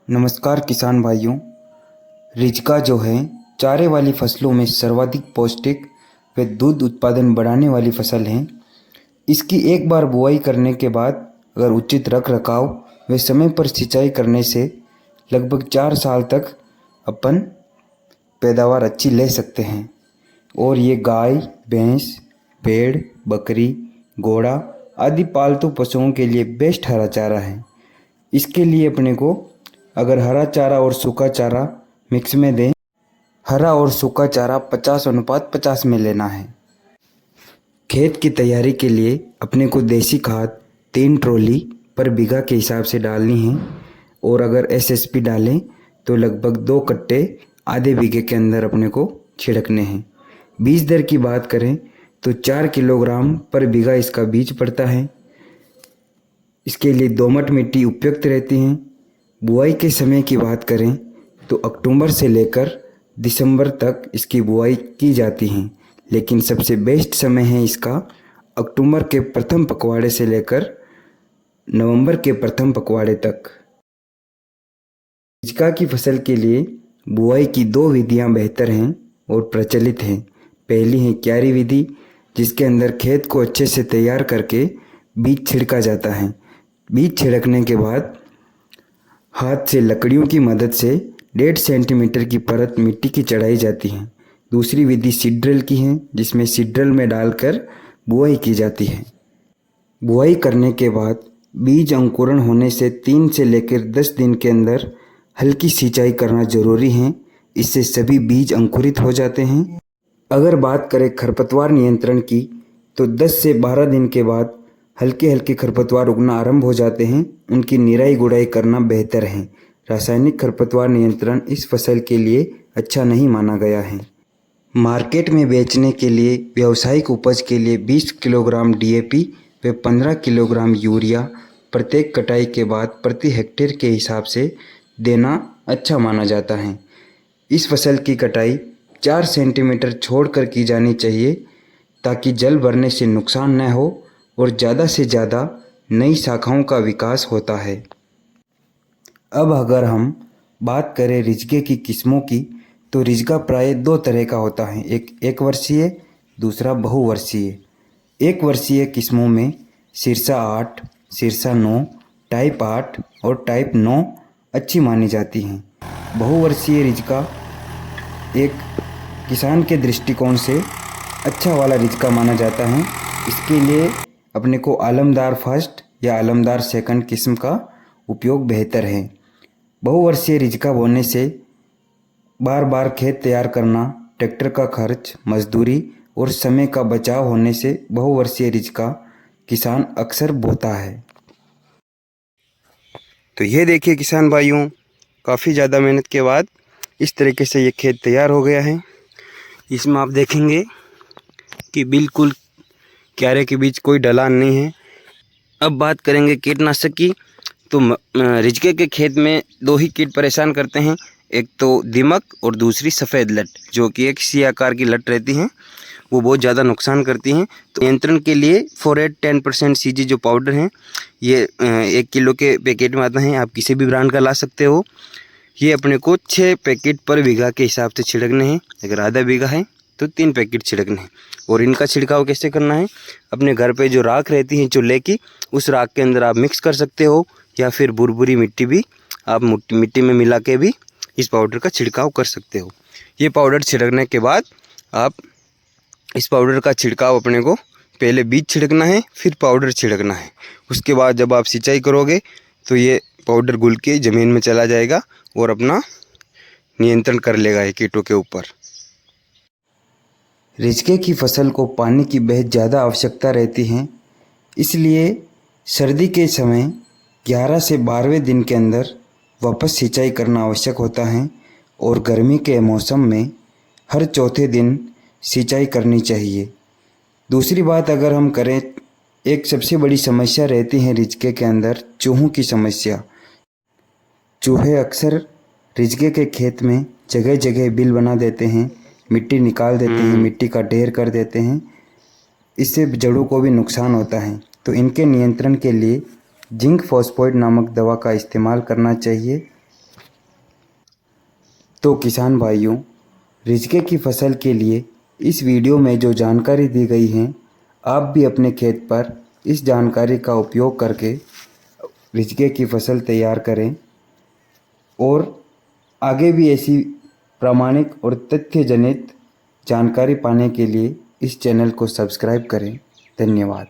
नमस्कार किसान भाइयों। रिजका जो है चारे वाली फसलों में सर्वाधिक पौष्टिक व दूध उत्पादन बढ़ाने वाली फसल है। इसकी एक बार बुआई करने के बाद अगर उचित रख रखाव व समय पर सिंचाई करने से लगभग 4 साल तक अपन पैदावार अच्छी ले सकते हैं। और ये गाय, भैंस, भेड़, बकरी, घोड़ा आदि पालतू पशुओं के लिए बेस्ट हरा चारा है। इसके लिए अपने को अगर हरा चारा और सूखा चारा मिक्स में दें, हरा और सूखा चारा 50:50 में लेना है। खेत की तैयारी के लिए अपने को देसी खाद 3 ट्रॉली पर बीघा के हिसाब से डालनी है। और अगर एसएसपी डालें तो लगभग 2 कट्टे आधे बीघे के अंदर अपने को छिड़कने हैं। बीज दर की बात करें तो 4 किलोग्राम पर बीघा इसका बीज पड़ता है। इसके लिए दोमट मिट्टी उपयुक्त रहती है। बुआई के समय की बात करें तो अक्टूबर से लेकर दिसंबर तक इसकी बुआई की जाती है, लेकिन सबसे बेस्ट समय है इसका अक्टूबर के प्रथम पखवाड़े से लेकर नवंबर के प्रथम पखवाड़े तक। रिजका की फसल के लिए बुआई की 2 विधियां बेहतर हैं और प्रचलित हैं। पहली है क्यारी विधि, जिसके अंदर खेत को अच्छे से तैयार करके बीज छिड़का जाता है। बीज छिड़कने के बाद हाथ से लकड़ियों की मदद से 1.5 सेंटीमीटर की परत मिट्टी की चढ़ाई जाती है। दूसरी विधि सीड ड्रिल की है, जिसमें सीड ड्रिल में डालकर बुआई की जाती है। बुआई करने के बाद बीज अंकुरण होने से 3 से लेकर 10 दिन के अंदर हल्की सिंचाई करना जरूरी है। इससे सभी बीज अंकुरित हो जाते हैं। अगर बात करें खरपतवार नियंत्रण की तो 10 से 12 दिन के बाद हल्के हल्के खरपतवार उगना आरंभ हो जाते हैं। उनकी निराई गुड़ाई करना बेहतर है। रासायनिक खरपतवार नियंत्रण इस फसल के लिए अच्छा नहीं माना गया है। मार्केट में बेचने के लिए व्यावसायिक उपज के लिए 20 किलोग्राम डीएपी व 15 किलोग्राम यूरिया प्रत्येक कटाई के बाद प्रति हेक्टेयर के हिसाब से देना अच्छा माना जाता है। इस फसल की कटाई 4 सेंटीमीटर छोड़कर की जानी चाहिए, ताकि जल भरने से नुकसान न हो और ज़्यादा से ज़्यादा नई शाखाओं का विकास होता है। अब अगर हम बात करें रिजके की किस्मों की तो रिजका प्राय 2 तरह का होता है, एक वर्षीय, दूसरा बहुवर्षीय। एक वर्षीय किस्मों में सिरसा 8, सिरसा 9, टाइप 8 और टाइप 9 अच्छी मानी जाती हैं। बहुवर्षीय रिजका एक किसान के दृष्टिकोण से अच्छा वाला रिजका माना जाता है। इसके लिए अपने को आलमदार फर्स्ट या आलमदार सेकंड किस्म का उपयोग बेहतर है। बहुवर्षीय रिजका बोने से बार बार खेत तैयार करना, ट्रैक्टर का खर्च, मजदूरी और समय का बचाव होने से बहुवर्षीय रिजका किसान अक्सर बोता है। तो ये देखिए किसान भाइयों, काफ़ी ज़्यादा मेहनत के बाद इस तरीके से ये खेत तैयार हो गया है। इसमें आप देखेंगे कि बिल्कुल क्यारे के बीच कोई ढलान नहीं है। अब बात करेंगे कीटनाशक की। तो रिजके के खेत में 2 ही कीट परेशान करते हैं, एक तो दीमक और दूसरी सफ़ेद लट, जो कि एक सी आकार की लट रहती हैं, वो बहुत ज़्यादा नुकसान करती हैं। तो नियंत्रण के लिए 4-8-10% सीजी जो पाउडर हैं, ये 1 किलो के पैकेट में आता है। आप किसी भी ब्रांड का ला सकते हो। ये अपने को 6 पैकेट पर बीघा के हिसाब से छिड़कने हैं। अगर आधा बीघा है तो 3 पैकेट छिड़कने हैं। और इनका छिड़काव कैसे करना है, अपने घर पे जो राख रहती है चूल्हे की, उस राख के अंदर आप मिक्स कर सकते हो, या फिर बुरबुरी मिट्टी भी आप मिट्टी में मिला के भी इस पाउडर का छिड़काव कर सकते हो। ये पाउडर छिड़कने के बाद आप इस पाउडर का छिड़काव अपने को पहले बीज छिड़कना है, फिर पाउडर छिड़कना है। उसके बाद जब आप सिंचाई करोगे तो ये पाउडर घुल के ज़मीन में चला जाएगा और अपना नियंत्रण कर लेगा ये कीटों के ऊपर। रिजके की फसल को पानी की बेहद ज़्यादा आवश्यकता रहती है, इसलिए सर्दी के समय 11 से 12वें दिन के अंदर वापस सिंचाई करना आवश्यक होता है। और गर्मी के मौसम में हर चौथे दिन सिंचाई करनी चाहिए। दूसरी बात अगर हम करें, एक सबसे बड़ी समस्या रहती है रिजके के अंदर चूहों की समस्या। चूहे अक्सर रिजके के खेत में जगह जगह बिल बना देते हैं, मिट्टी निकाल देते हैं, मिट्टी का ढेर कर देते हैं। इससे जड़ों को भी नुकसान होता है। तो इनके नियंत्रण के लिए जिंक फॉस्फेट नामक दवा का इस्तेमाल करना चाहिए। तो किसान भाइयों, रिजके की फसल के लिए इस वीडियो में जो जानकारी दी गई है, आप भी अपने खेत पर इस जानकारी का उपयोग करके रिजके की फसल तैयार करें और आगे भी ऐसी प्रामाणिक और तथ्य जनित जानकारी पाने के लिए इस चैनल को सब्सक्राइब करें। धन्यवाद।